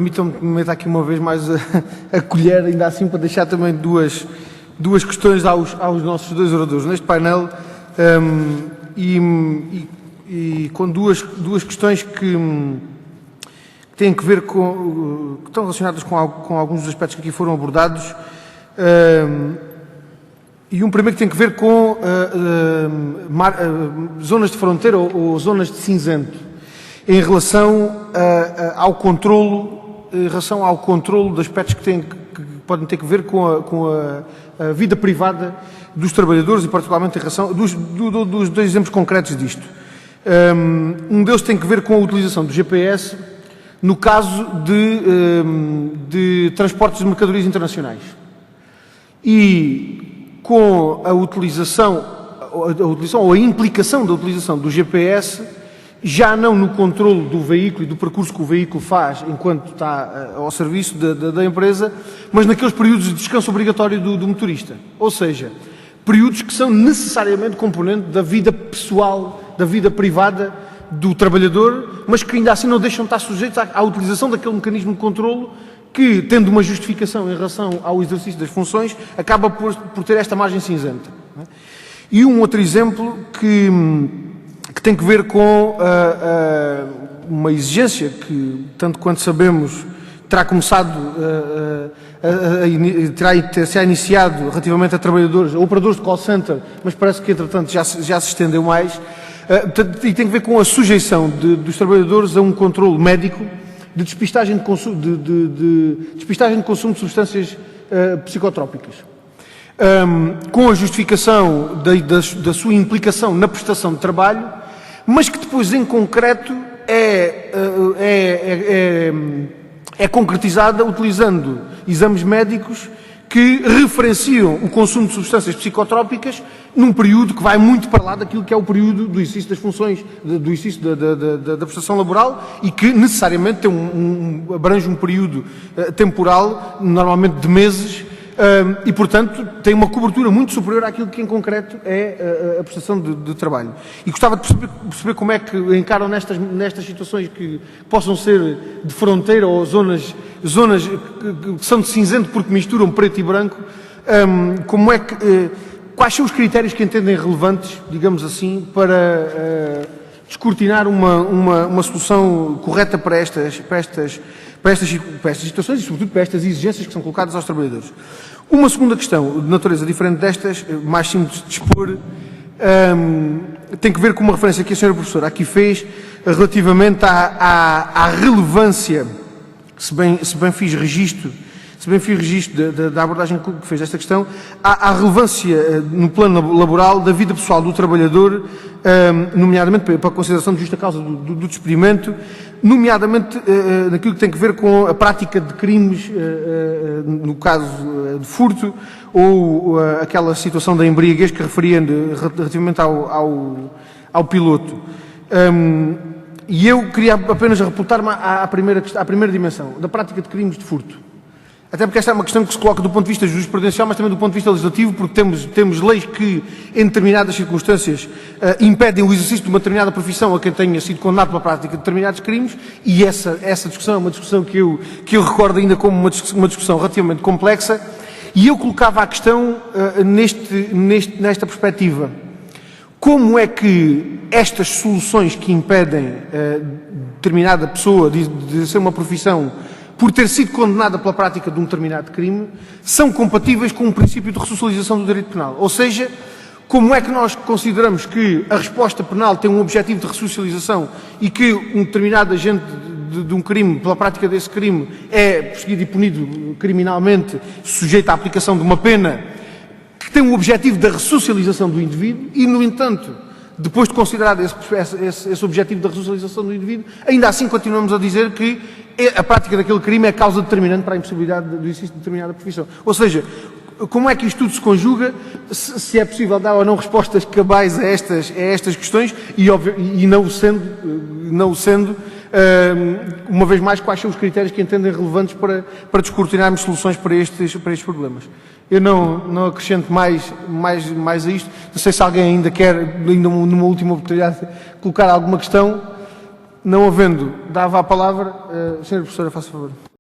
Permitam-me que me meta aqui uma vez mais a colher, ainda assim, para deixar também duas questões aos nossos dois oradores neste painel, e com duas questões que têm que ver com, que estão relacionadas com alguns dos aspectos que aqui foram abordados, e um primeiro que tem que ver com zonas de fronteira ou zonas de cinzento, em relação ao controlo de aspectos que podem ter que ver com a vida privada dos trabalhadores e particularmente em relação dos dois exemplos concretos disto. Um deles tem que ver com a utilização do GPS no caso de transportes de mercadorias internacionais e com a utilização ou a implicação da utilização do GPS já não no controle do veículo e do percurso que o veículo faz enquanto está ao serviço da empresa, mas naqueles períodos de descanso obrigatório do motorista. Ou seja, períodos que são necessariamente componente da vida pessoal, da vida privada do trabalhador, mas que ainda assim não deixam de estar sujeitos à utilização daquele mecanismo de controlo que, tendo uma justificação em relação ao exercício das funções, acaba por ter esta margem cinzenta. E um outro exemplo que tem que ver com uma exigência que, tanto quanto sabemos, terá começado, terá iniciado relativamente a trabalhadores, a operadores de call center, mas parece que, entretanto, já se estendeu mais, e tem que ver com a sujeição dos trabalhadores a um controle médico de despistagem de consumo de substâncias psicotrópicas. Com a justificação da sua implicação na prestação de trabalho, mas que depois, em concreto, é concretizada utilizando exames médicos que referenciam o consumo de substâncias psicotrópicas num período que vai muito para lá daquilo que é o período do exercício das funções, do exercício da prestação laboral e que necessariamente abrange um período temporal, normalmente de meses, e, portanto, tem uma cobertura muito superior àquilo que, em concreto, é a prestação de trabalho. E gostava de perceber como é que encaram nestas situações que possam ser de fronteira ou zonas que são de cinzento porque misturam preto e branco, quais são os critérios que entendem relevantes, digamos assim, para descortinar uma solução correta para estas situações e, sobretudo, para estas exigências que são colocadas aos trabalhadores. Uma segunda questão, de natureza diferente destas, mais simples de expor, tem que ver com uma referência que a senhora professora aqui fez relativamente à relevância, se bem fiz registro da abordagem que fez desta questão, à relevância no plano laboral da vida pessoal do trabalhador, nomeadamente para a consideração de justa causa do despedimento, nomeadamente naquilo que tem que ver com a prática de crimes, no caso de furto, ou aquela situação da embriaguez que referia relativamente ao piloto. E eu queria apenas reportar-me à primeira dimensão, da prática de crimes de furto. Até porque esta é uma questão que se coloca do ponto de vista jurisprudencial, mas também do ponto de vista legislativo, porque temos leis que, em determinadas circunstâncias, impedem o exercício de uma determinada profissão a quem tenha sido condenado pela prática de determinados crimes, e essa discussão é uma discussão que eu recordo ainda como uma discussão relativamente complexa, e eu colocava a questão nesta perspectiva. Como é que estas soluções que impedem determinada pessoa de ser uma profissão por ter sido condenada pela prática de um determinado crime, são compatíveis com o princípio de ressocialização do direito penal? Ou seja, como é que nós consideramos que a resposta penal tem um objetivo de ressocialização e que um determinado agente de um crime, pela prática desse crime, é perseguido e punido criminalmente, sujeito à aplicação de uma pena que tem um objetivo da ressocialização do indivíduo e, no entanto, depois de considerado esse objetivo da ressocialização do indivíduo, ainda assim continuamos a dizer que a prática daquele crime é causa determinante para a impossibilidade do exercício de determinada profissão. Ou seja, como é que isto tudo se conjuga, se é possível dar ou não respostas cabais a estas questões e não o sendo, uma vez mais, quais são os critérios que entendem relevantes para descortinarmos soluções para estes problemas. Eu não acrescento mais a isto. Não sei se alguém ainda quer, numa última oportunidade, colocar alguma questão. Não havendo, dava a palavra. Senhora professora, faça favor.